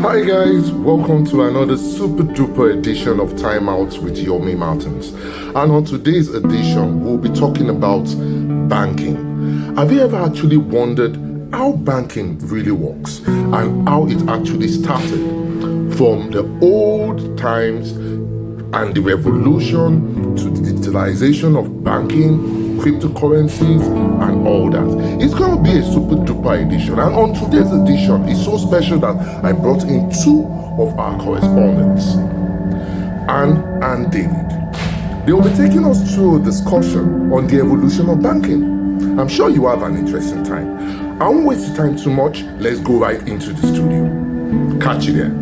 Hi guys, welcome to another super duper edition of Time Out with Yomi Martins. And on today's edition, we'll be talking about banking. Have you ever actually wondered how banking really works and how it actually started from the old times and the revolution to the digitalization of banking, cryptocurrencies and all that? It's going to be a super duper edition, and on today's edition it's so special that I brought in two of our correspondents, Anne and David. They will be taking us through a discussion on the evolution of banking. I'm sure you have an interesting time. I won't waste your time too much. Let's go right into the studio. Catch you there.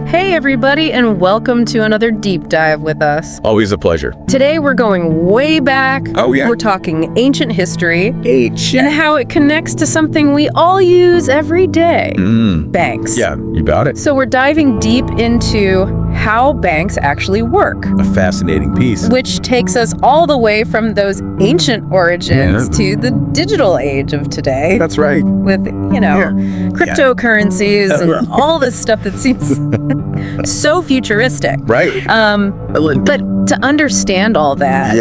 Hey everybody, and welcome to another deep dive with us. Always a pleasure. Today we're going way back. Oh yeah. We're talking ancient history. And how it connects to something we all use every day. Banks. Yeah, you got it. So we're diving deep into how banks actually work. A fascinating piece. Which takes us all the way from those ancient origins to the digital age of today. That's right. With, cryptocurrencies and all this stuff that seems so futuristic. Right. But to understand all that,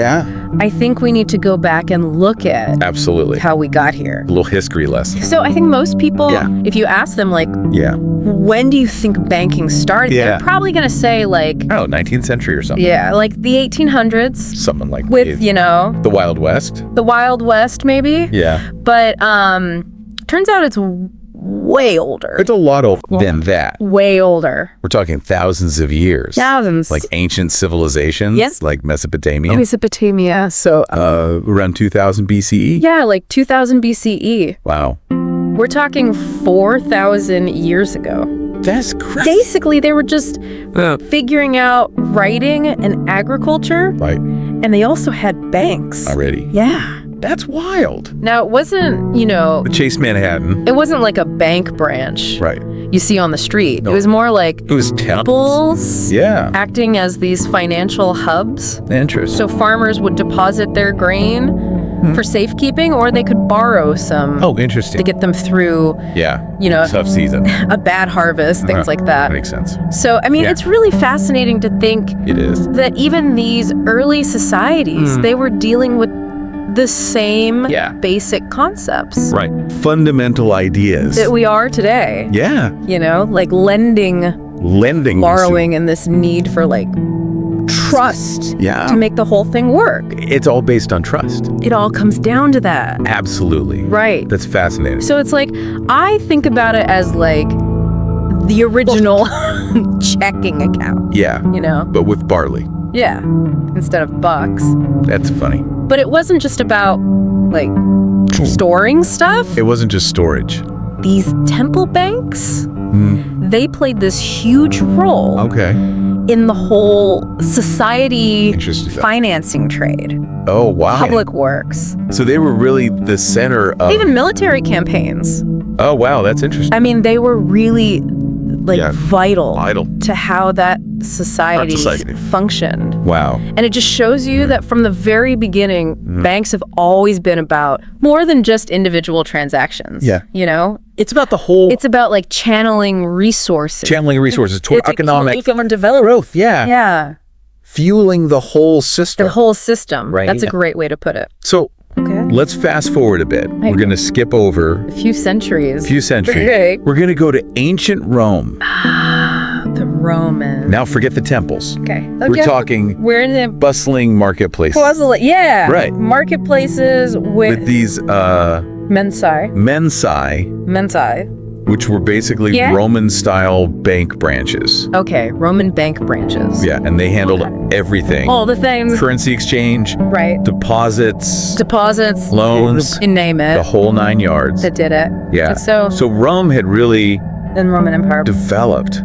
I think we need to go back and look at absolutely how we got here. A little history lesson. So I think most people, if you ask them, when do you think banking started? They're probably going to say 19th century or something. Yeah, like the 1800s. Something like with, the Wild West. The Wild West, maybe. Yeah. But turns out it's way older. It's a lot older than that. Way older. We're talking thousands of years. Thousands. Like ancient civilizations. Yes. Like Mesopotamia. Mesopotamia. So around 2000 BCE. Yeah, like 2000 BCE. Wow. We're talking 4,000 years ago. That's crazy. Basically, they were just figuring out writing and agriculture. Right. And they also had banks. Already. Yeah. That's wild. Now, it wasn't, the Chase Manhattan. It wasn't like a bank branch. Right. You see on the street. No. It was more like It was temples. Yeah. Acting as these financial hubs. Interesting. So farmers would deposit their grain for safekeeping, or they could borrow some. Oh, interesting. To get them through, tough season. a bad harvest, things like that. That makes sense. So, it's really fascinating to think It is. that even these early societies, they were dealing with the same basic concepts. Right. Fundamental ideas. That we are today. Yeah. Like lending, borrowing, and this need for trust to make the whole thing work. It's all based on trust. It all comes down to that. Absolutely. Right. That's fascinating. So it's I think about it as the original checking account. Yeah. But with barley. Yeah. Instead of bucks. That's funny. But it wasn't just about storing stuff. It wasn't just storage. These temple banks, they played this huge role in the whole society financing trade. Oh, wow. Public works. So they were really the center of... Even military campaigns. Oh, wow. That's interesting. They were really vital to how that society functioned. Wow. And it just shows you that from the very beginning, banks have always been about more than just individual transactions. Yeah. It's about the whole... It's about channeling resources. Toward economic development. Growth, yeah. Yeah. Fueling the whole system. The whole system. Right. That's a great way to put it. So... Let's fast forward a bit. We're going to skip over a few centuries. Okay. We're going to go to ancient Rome. The Romans. Now forget the temples. Okay. We're talking we're in the bustling marketplaces. Yeah. Right. Marketplaces with these mensae, which were basically Roman-style bank branches. Okay, Roman bank branches. Yeah, and they handled everything. All the things. Currency exchange. Right. Deposits. Loans. You name it. The whole 9 yards. That did it. Yeah. So Rome had really... The Roman Empire. Developed.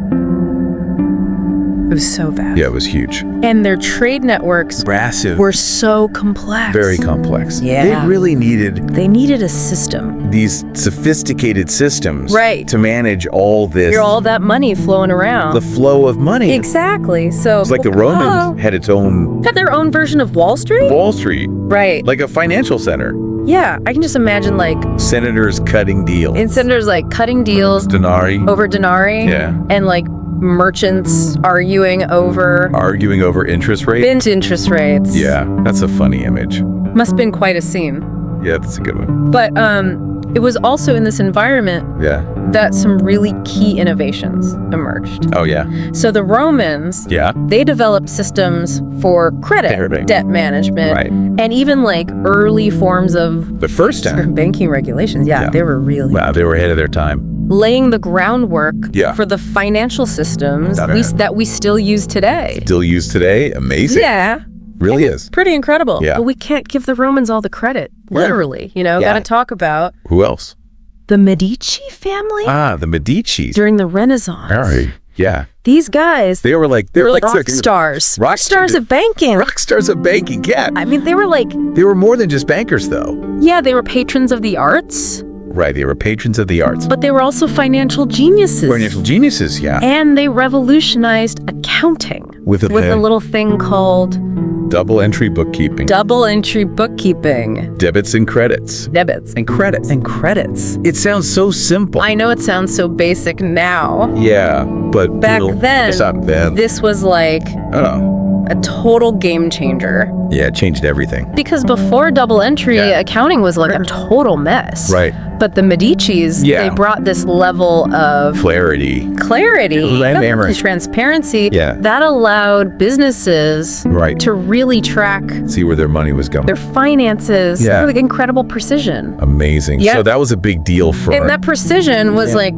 It was so vast. Yeah, it was huge. And their trade networks were so complex. Very complex. Yeah. They really needed... They needed a system. These sophisticated systems. Right. To manage all this... All that money flowing around. The flow of money. Exactly. So... It's like the Romans had its own... Had their own version of Wall Street? Wall Street. Right. Like a financial center. Yeah, I can just imagine like Senators cutting deals. senators like cutting deals Denarii. over denarii. Yeah. And like merchants arguing over Interest rate. interest rates. Yeah, that's a funny image. Must have been quite a scene. Yeah, that's a good one. But it was also in this environment Yeah. that some really key innovations emerged. Oh, yeah. So the Romans, Yeah. they developed systems for credit, debt management, Right. and even like early forms of The first time. banking regulations. Yeah, they were really Wow, they were ahead of their time. laying the groundwork Yeah. for the financial systems That that we still use today. Still used today. Amazing. Yeah. Really is. Pretty incredible. Yeah. But we can't give the Romans all the credit, literally. You know, Yeah. got to talk about Who else? the Medici family Ah, the Medicis. during the Renaissance. All right. Yeah. These guys, They were like rock stars. Rock stars of banking. Rock stars of banking. Yeah. I mean, they were like, They were more than just bankers, though. yeah, they were patrons of the arts, Right. They were patrons of the arts. but they were also financial geniuses. Financial geniuses. Yeah. And they revolutionized accounting With a little thing called double entry bookkeeping. double entry bookkeeping. Debits and credits. Debits And credits. and credits. It sounds so simple. I know it sounds so basic now. Yeah, but Back then, it's not then. this was like Oh. a total game changer. Yeah, it changed everything. Because before double entry, Yeah. accounting was like a total mess. Right. But the Medicis, Yeah. they brought this level of Clarity. clarity, transparency, Yeah. that allowed businesses Right. to really track See where their money was going. their finances Yeah. with incredible precision. Amazing. Yeah. So that was a big deal for And that precision was like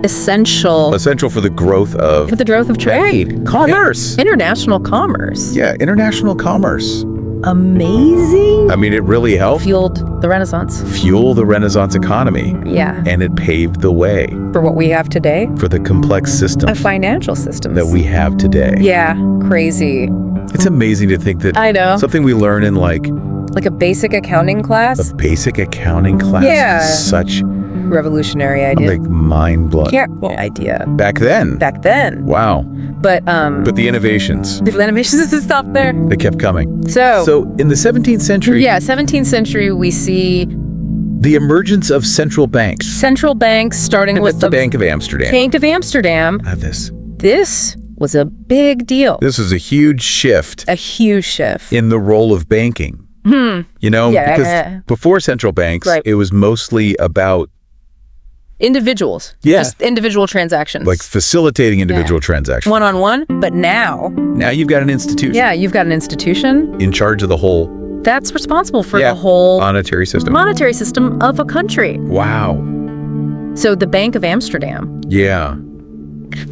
essential essential for the growth of for the growth of trade, commerce. international commerce. Yeah, international commerce. Amazing. I mean, it really helped Fueled the Renaissance. fuel the Renaissance economy, Yeah. and it paved the way For what we have today, for the complex a systems financial systems. that we have today. Yeah, crazy. It's amazing to think that I know. something we learn in like Like a basic accounting class. a basic accounting class Yeah. is such Revolutionary idea. like mind blowing. Terrible idea Back then. back then. Wow. But But the innovations, the animations doesn't stop there. they kept coming. So in the 17th century, yeah, 17th century we see the emergence of central banks. central banks starting with the Bank of Amsterdam. Bank of Amsterdam. I have this. This was a big deal. This was a huge shift A huge shift. in the role of banking. You know, Yeah. because before central banks, Right. it was mostly about Individuals. Yeah. Just individual transactions. like facilitating individual transactions. one-on-one. But now, Now you've got an institution yeah, you've got an institution in charge of the whole that's responsible for the whole monetary system. monetary system of a country. Wow. So the Bank of Amsterdam, Yeah.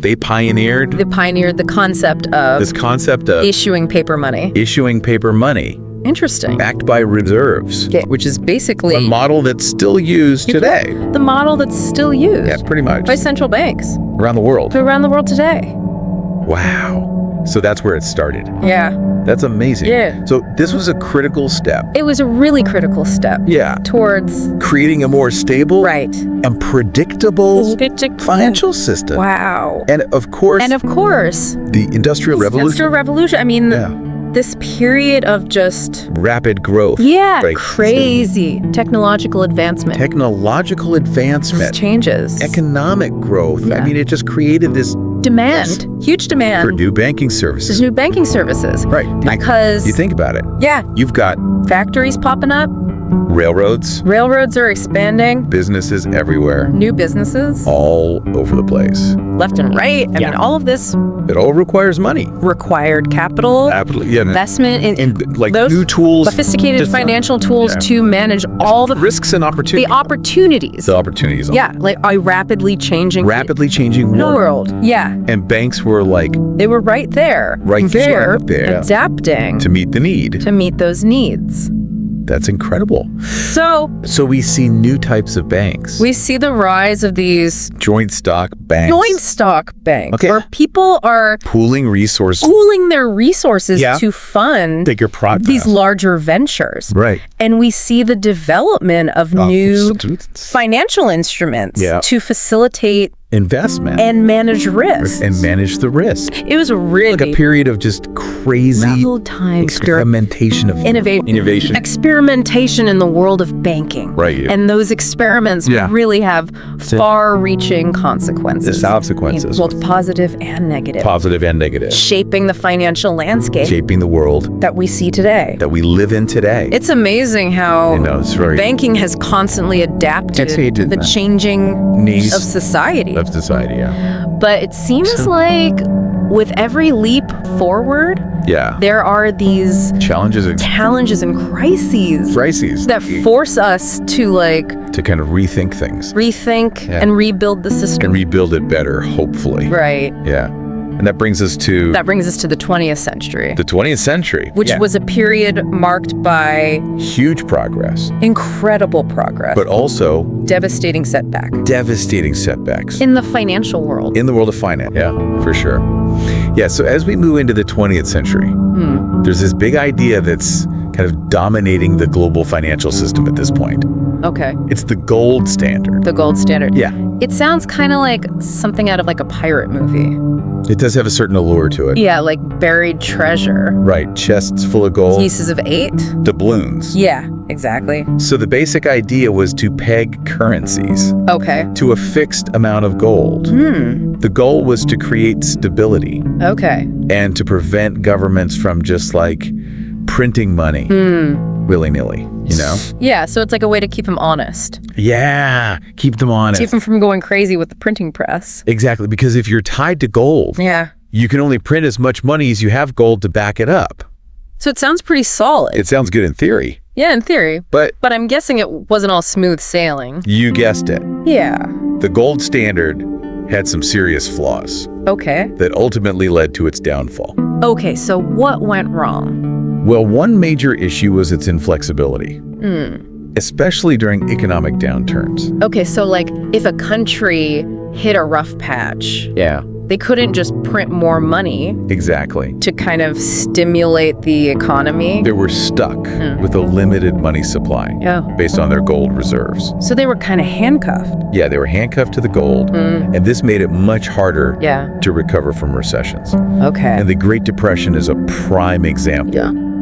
They pioneered they pioneered the concept of this concept of issuing paper money. issuing paper money Interesting. backed by reserves. Yeah, which is basically A model that's still used today. the model that's still used Yeah, pretty much. by central banks Around the world. around the world today. Wow. So that's where it started. Yeah. That's amazing. Yeah. So this was a critical step. It was a really critical step Yeah. towards Creating a more stable right. and predictable financial system. Wow. And of course, And of course, the Industrial Revolution. Industrial Revolution. I mean, Yeah. this period of just Rapid growth. Like, crazy technological advancement. Technological Just advancement. changes. Economic growth. Yeah. I mean, it just created this Demand. Huge demand. for new banking There's services. new banking services. Right. Because You think about it. yeah, You've got factories popping up, railroads, railroads are expanding, businesses everywhere, new businesses all over the place. left and right. I mean, all of this It all requires money. required capital, Absolutely. Yeah. investment in like those new tools. sophisticated just- financial tools yeah. to manage all the risks and opportunities. opportunities. The opportunities. Yeah, like a rapidly changing Rapidly changing world. Yeah, And banks were like they were right there, Right there. adapting to meet the need. to meet those needs. That's incredible. So So we see new types of banks. we see the rise of these Joint stock banks. joint stock banks, Okay. where people are Pooling resources. pooling their resources Yeah. to fund Bigger progress. these larger ventures. Right. And we see the development of new financial instruments Yeah. to facilitate investment and manage risk. and manage the risk. It was really Like a period of just crazy real time experimentation of innovation. experimentation in the world of banking. Right. And those experiments really have far-reaching consequences. The consequences. Both positive and negative. Positive and negative. Shaping the financial landscape Shaping the world that we see today. that we live in today. It's amazing how it's very banking has constantly adapted to the changing needs of society. of society. Yeah. But it seems like with every leap forward, there are these Challenges and crises that force us to kind of rethink things rethink and rebuild the system. and rebuild it better, hopefully. Right. Yeah. And that brings us to That brings us to the 20th century, the 20th century, which was a period marked by huge progress, incredible progress, but also devastating setbacks in the financial world. the world of finance. Yeah, for sure. Yeah, so as we move into the 20th century, there's this big idea that's kind of dominating the global financial system at this point. Okay. It's the gold standard. The gold standard. Yeah. It sounds kind of like something out of like a pirate movie. It does have a certain allure to it. Yeah, like buried treasure. Right, chests full of gold. Pieces of 8. Doubloons. Yeah, exactly. So the basic idea was to peg currencies Okay. to a fixed amount of gold. The goal was to create stability Okay. and to prevent governments from just like printing money willy-nilly, you know? Yeah, so it's like a way to keep them honest. Yeah, keep them honest. Keep them from going crazy with the printing press. Exactly, because if you're tied to gold, Yeah. you can only print as much money as you have gold to back it up. So it sounds pretty solid. It sounds good in theory, Yeah, in theory. but But I'm guessing it wasn't all smooth sailing. you guessed it. Yeah. The gold standard had some serious flaws Okay. that ultimately led to its downfall. Okay, so what went wrong? Well, one major issue was its inflexibility, especially during economic downturns. Okay, so like if a country hit a rough patch, Yeah, they couldn't just print more money exactly. to kind of stimulate the economy. They were stuck with a limited money supply Yeah. based on their gold reserves. So they were kind of handcuffed. Yeah, they were handcuffed to the gold, and this made it much harder Yeah. to recover from recessions. Okay. And the Great Depression is a prime example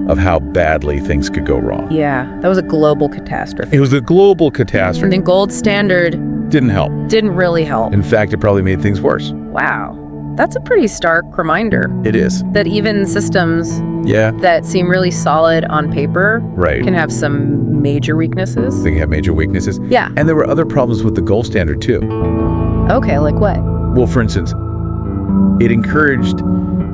of how badly things could go wrong. Yeah, that was a global catastrophe. It was a global And catastrophe. the gold standard Didn't help. didn't really help. In fact, it probably made things worse. Wow. That's a pretty stark reminder It is. that even systems Yeah, that seem really solid on paper right. can have some major weaknesses. They can have major weaknesses. Yeah. And there were other problems with the gold standard too. Okay, like what? Well, for instance, it encouraged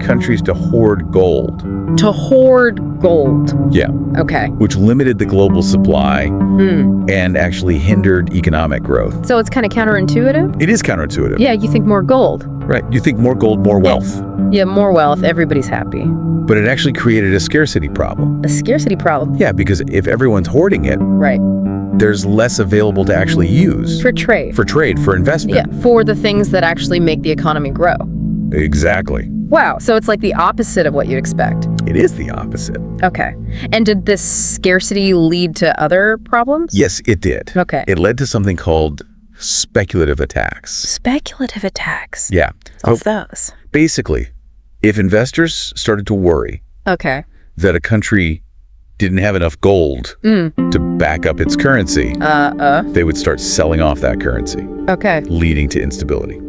countries to hoard gold. To hoard gold. Yeah. Okay. Which limited the global supply and actually hindered economic growth. So it's kind of counterintuitive? It is counterintuitive. Yeah, you think more gold. Right. You think more gold, more wealth. Yeah, more wealth, everybody's happy. But it actually created a scarcity problem. A scarcity problem. Yeah, because if everyone's hoarding it, Right. there's less available to actually use For trade. for trade, for investment. Yeah, for the things that actually make the economy grow. Exactly. Wow, so it's like the opposite of what you'd expect. It is the opposite. Okay. And did this scarcity lead to other problems? Yes, it did. Okay. It led to something called speculative attacks. Speculative attacks. Yeah. What's those? Basically, if investors started to worry Okay. that a country didn't have enough gold to back up its currency, they would start selling off that currency, Okay. leading to instability,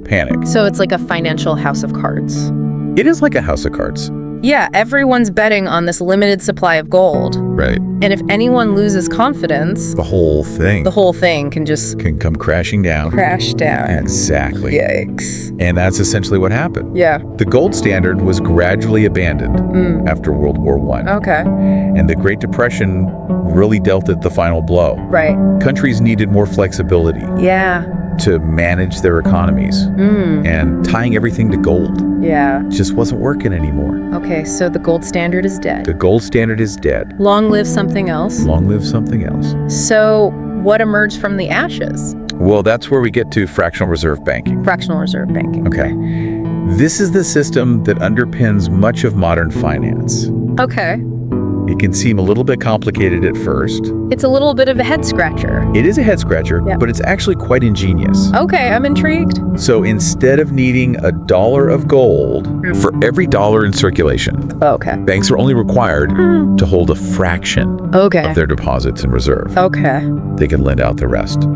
panic. So it's like a financial house of cards. It is like a house of cards. Yeah, everyone's betting on this limited supply of gold. Right. And if anyone loses confidence, The whole thing the whole thing can just can come crashing down. crash down. Exactly. Yikes. And that's essentially what happened. Yeah. The gold standard was gradually abandoned after World War I. Okay. And the Great Depression really dealt it the final blow. Right. Countries needed more flexibility Yeah. to manage their economies. And tying everything to gold Yeah. just wasn't working anymore. Okay, so the gold standard is dead. The gold standard is dead. Long live something else. Long live something else. So what emerged from the ashes? Well, that's where we get to fractional reserve banking. Fractional reserve banking. Okay. This is the system that underpins much of modern finance. Okay. It can seem a little bit complicated at first. It's a little bit of a head scratcher. It is a head scratcher, but it's actually quite ingenious. Okay, I'm intrigued. So instead of needing $1 of gold for every dollar in circulation, Okay. banks are only required to hold a fraction of their deposits in reserve. Okay. They can lend out the rest,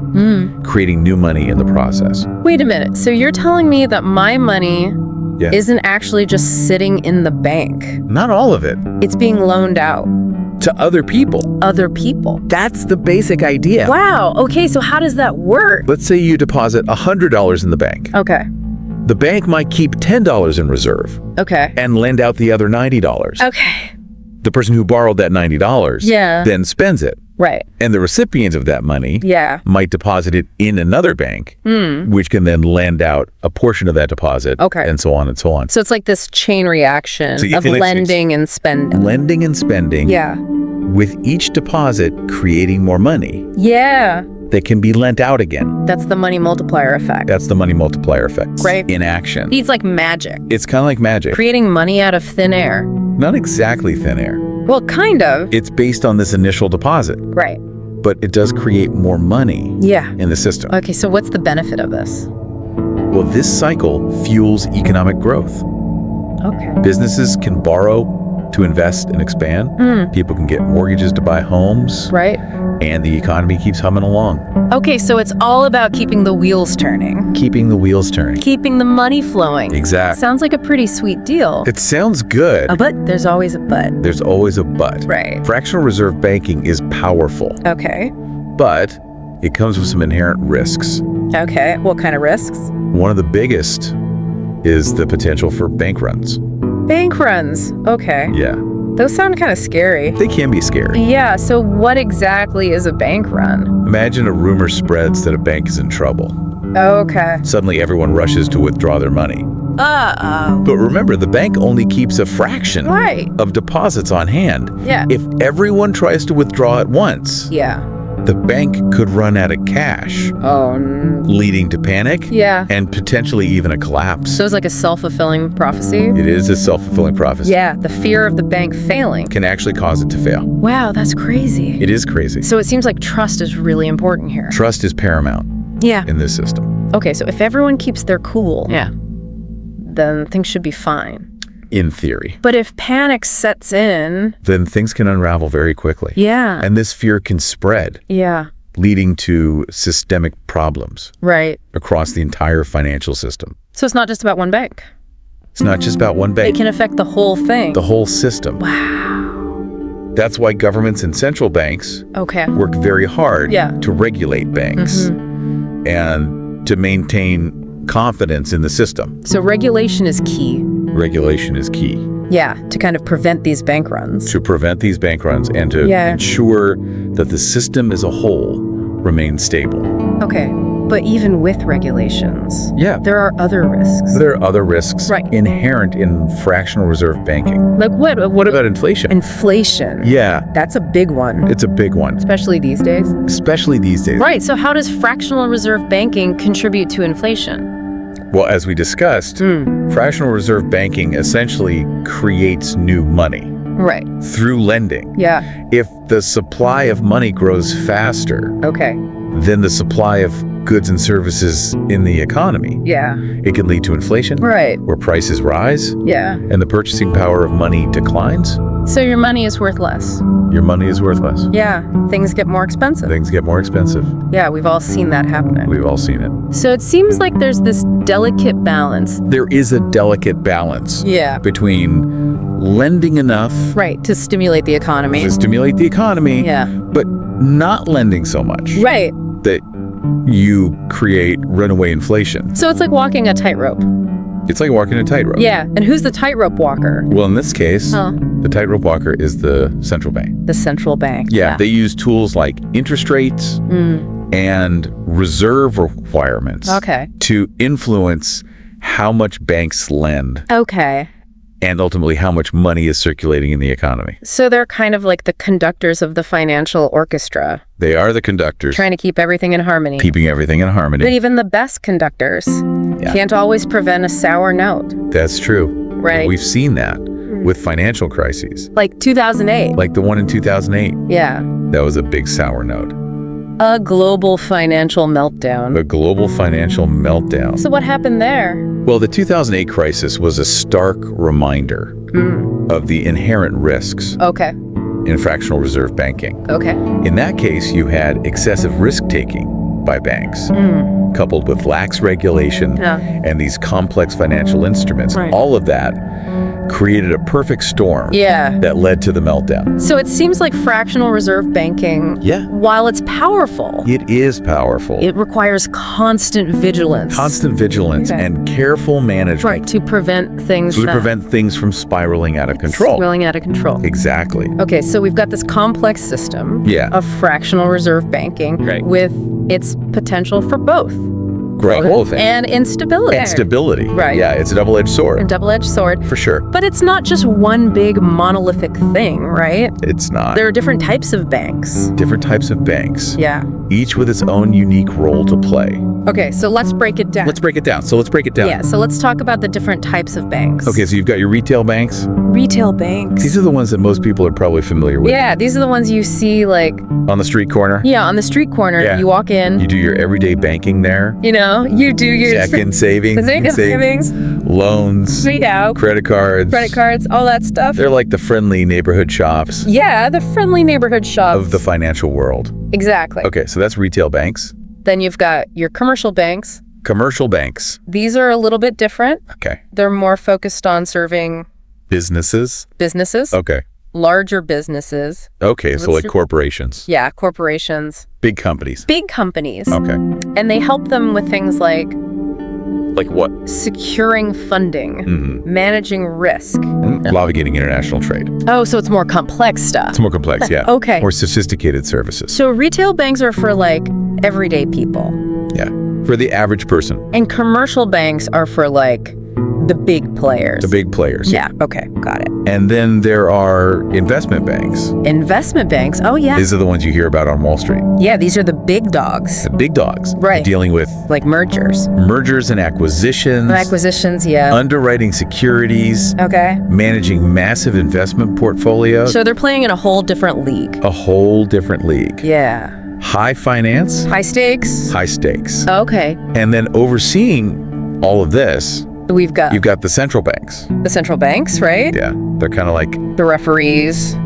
creating new money in the process. Wait a minute. So you're telling me that my money isn't actually just sitting in the bank? Not all of it. It's being loaned out. To other people. Other people. That's the basic idea. Wow. Okay, so how does that work? Let's say you deposit $100 in the bank. Okay. The bank might keep $10 in reserve Okay. and lend out the other $90. Okay. The person who borrowed that $90 then spends it. Right. And the recipient of that money might deposit it in another bank, which can then lend out a portion of that deposit, and so on and so on. So it's like this chain reaction of lending and spending. Lending and spending. Yeah. With each deposit creating more money. Yeah. That can be lent out again. That's the money multiplier effect. That's the money multiplier effect. Right. In action. It's like magic. It's kind of like magic. Creating money out of thin air. Not exactly thin air. Well, kind of. It's based on this initial deposit. Right. But it does create more money in the system. Okay, so what's the benefit of this? Well, this cycle fuels economic growth. Okay. Businesses can borrow to invest and expand. People can get mortgages to buy homes. Right. And the economy keeps humming along. Okay, so it's all about keeping the wheels turning. Keeping the wheels turning. Keeping the money flowing. Exactly. Sounds like a pretty sweet deal. It sounds good. But there's always a but. There's always a but. Right. Fractional reserve banking is powerful. Okay. But it comes with some inherent risks. Okay, what kind of risks? One of the biggest is the potential for bank runs. Bank runs. Okay. Yeah. Those sound kind of scary. They can be scary. Yeah, so what exactly is a bank run? Imagine a rumor spreads that a bank is in trouble. Okay. Suddenly everyone rushes to withdraw their money. But remember, the bank only keeps a fraction of deposits on hand. Yeah. If everyone tries to withdraw at once, the bank could run out of cash. Leading to panic. And potentially even a collapse. So it's like a self-fulfilling prophecy? It is a self-fulfilling prophecy. Yeah, the fear of the bank failing can actually cause it to fail. Wow, that's crazy. It is crazy. So it seems like trust is really important here. Trust is paramount in this system. Okay, so if everyone keeps their cool, then things should be fine. In theory. But if panic sets in, then things can unravel very quickly. Yeah. And this fear can spread. Yeah. Leading to systemic problems. Right. Across the entire financial system. So it's not just about one bank. It's not just about one bank. It can affect the whole thing. The whole system. Wow. That's why governments and central banks work very hard to regulate banks and to maintain confidence in the system. So regulation is key. Regulation is key. Yeah, to kind of prevent these bank runs. To prevent these bank runs and to ensure that the system as a whole remains stable. Okay, but even with regulations, there are other risks. There are other risks inherent in fractional reserve banking. Like what? What about inflation? Inflation. Yeah. That's a big one. It's a big one. Especially these days. Especially these days. Right, so how does fractional reserve banking contribute to inflation? Well, as we discussed, fractional reserve banking essentially creates new money. Right. Through lending. Yeah. If the supply of money grows faster than the supply of goods and services in the economy, it can lead to inflation. Right. Where prices rise. Yeah. And the purchasing power of money declines. So your money is worth less. Your money is worth less. Yeah. Things get more expensive. Things get more expensive. Yeah, we've all seen that happening. We've all seen it. So it seems like there's this delicate balance. There is a delicate balance between lending enough to stimulate the economy. But not lending so much. Right. That you create runaway inflation. So it's like walking a tightrope. It's like walking a tightrope. Yeah, and who's the tightrope walker? Well, in this case, the tightrope walker is the central bank. The central bank. Yeah, they use tools like interest rates and reserve requirements to influence how much banks lend. Okay. And ultimately how much money is circulating in the economy. So they're kind of like the conductors of the financial orchestra. They are the conductors. Trying to keep everything in harmony. Keeping everything in harmony. But even the best conductors can't always prevent a sour note. That's true. Right. We've seen that. with financial crises. Like 2008. Like the one in 2008. Yeah. That was a big sour note. A global financial meltdown. A global financial meltdown. So what happened there? Well, the 2008 crisis was a stark reminder of the inherent risks Okay. in fractional reserve banking. Okay. In that case, you had excessive risk-taking by banks, coupled with lax regulation and these complex financial instruments. Right. All of that created a perfect storm that led to the meltdown. So it seems like fractional reserve banking, while it's powerful, It is powerful. it requires constant vigilance. Constant vigilance and careful management Right, to prevent things from spiraling out of control. Spiraling out of control. Exactly. Okay, so we've got this complex system of fractional reserve banking with its potential for both. Growth and instability. And stability. Right. Yeah, it's a double-edged sword. A double-edged sword. For sure. But it's not just one big monolithic thing, right? It's not. There are different types of banks. Different types of banks. Yeah. Each with its own unique role to play. Okay, so let's break it down. Let's break it down. Yeah, so let's talk about the different types of banks. Okay, so you've got your retail banks. Retail banks. These are the ones that most people are probably familiar with. Yeah, these are the ones you see like... On the street corner. Yeah, on the street corner. Yeah. You walk in. You do your everyday banking there. You know, you do your... Check-in savings. Savings. Loans. Credit cards. All that stuff. They're like the friendly neighborhood shops. Yeah, the friendly neighborhood shops. Of the financial world. Exactly. Okay, so that's retail banks. Then you've got your commercial banks. Commercial banks. These are a little bit different. Okay. They're more focused on serving... Businesses. Okay. Larger businesses. Okay, so like corporations. Yeah, corporations. Big companies. Okay. And they help them with things like... Like what? Securing funding, managing risk. Navigating international trade. Oh, so it's more complex stuff. It's more complex, yeah. Okay. More sophisticated services. So retail banks are for like everyday people. Yeah, for the average person. And commercial banks are for like the big players. The big players. Yeah, okay, got it. And then there are investment banks. Investment banks, oh yeah. These are the ones you hear about on Wall Street. Yeah, these are the big dogs. The big dogs. Right. Dealing with... Like mergers. Mergers and acquisitions. Yeah. Underwriting securities. Okay. Managing massive investment portfolios. So they're playing in a whole different league. A whole different league. Yeah. High finance. High stakes. High stakes. Okay. And then overseeing all of this... You've got the central banks. The central banks, right? Yeah. They're kind of like... The referees.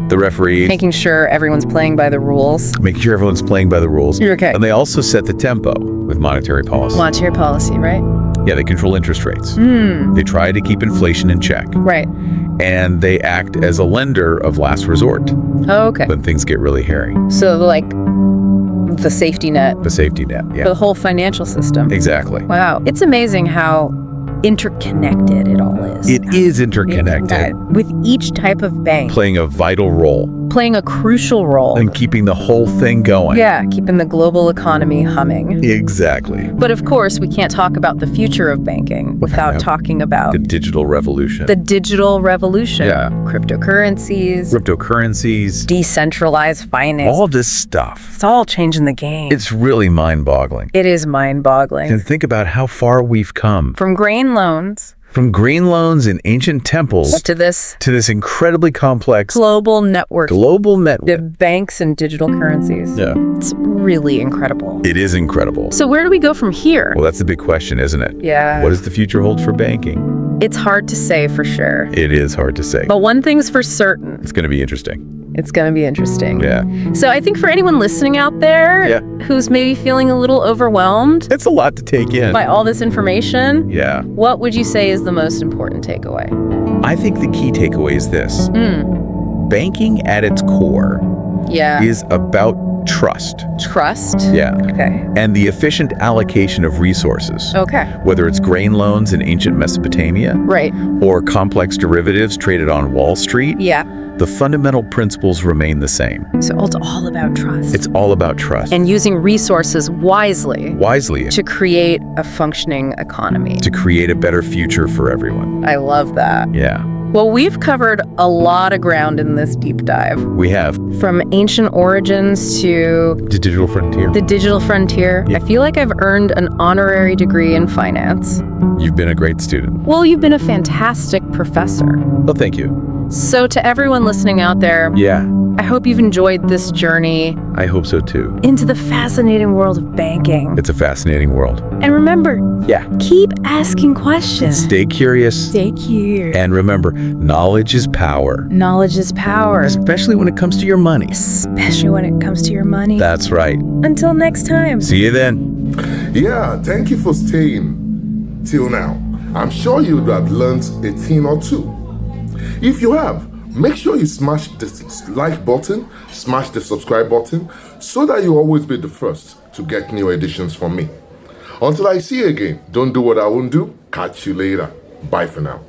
Making sure everyone's playing by the rules. Making sure everyone's playing by the rules. Okay. And they also set the tempo with monetary policy. Monetary policy, right? Yeah, they control interest rates. They try to keep inflation in check. Right. And they act as a lender of last resort. Oh, okay. When things get really hairy. So like the safety net. The safety net, yeah. For the whole financial system. Exactly. Wow. It's amazing how interconnected it all is. It is interconnected. With each type of bank playing a vital role. Playing a crucial role. And keeping the whole thing going. Yeah, keeping the global economy humming. Exactly. But of course, we can't talk about the future of banking without talking about... The digital revolution. The digital revolution. Yeah. Cryptocurrencies. Decentralized finance. All this stuff. It's all changing the game. It's really mind-boggling. It is mind-boggling. And think about how far we've come. From grain loans. From grain loans in ancient temples to this incredibly complex global network of banks and digital currencies. Yeah. It's really incredible. It is incredible. So where do we go from here? Well, that's the big question, isn't it? Yeah. What does the future hold for banking? It's hard to say for sure. It is hard to say. But one thing's for certain. It's going to be interesting. It's going to be interesting. Yeah. So I think for anyone listening out there who's maybe feeling a little overwhelmed. It's a lot to take in. By all this information. Yeah. What would you say is the most important takeaway? I think the key takeaway is this. Banking at its core is about trust. Trust? Yeah. Okay. And the efficient allocation of resources. Okay. Whether it's grain loans in ancient Mesopotamia. Right. Or complex derivatives traded on Wall Street. Yeah. The fundamental principles remain the same. So it's all about trust. It's all about trust. And using resources wisely. Wisely. To create a functioning economy. To create a better future for everyone. I love that. Yeah. Well, we've covered a lot of ground in this deep dive. We have. From ancient origins to... The digital frontier. The digital frontier. Yeah. I feel like I've earned an honorary degree in finance. You've been a great student. Well, you've been a fantastic professor. Well, thank you. So to everyone listening out there, Yeah, I hope you've enjoyed this journey I hope so too. into the fascinating world of banking. It's a fascinating world. And remember, Yeah. keep asking questions. Stay curious. Stay curious. And remember, knowledge is power. Knowledge is power. Especially when it comes to your money. Especially when it comes to your money. That's right. Until next time. See you then. Yeah, thank you for staying till now. I'm sure you'd have learned a thing or two. If you have, make sure you smash the like button, smash the subscribe button, so that you'll always be the first to get new editions from me. Until I see you again, don't do what I won't do. Catch you later. Bye for now.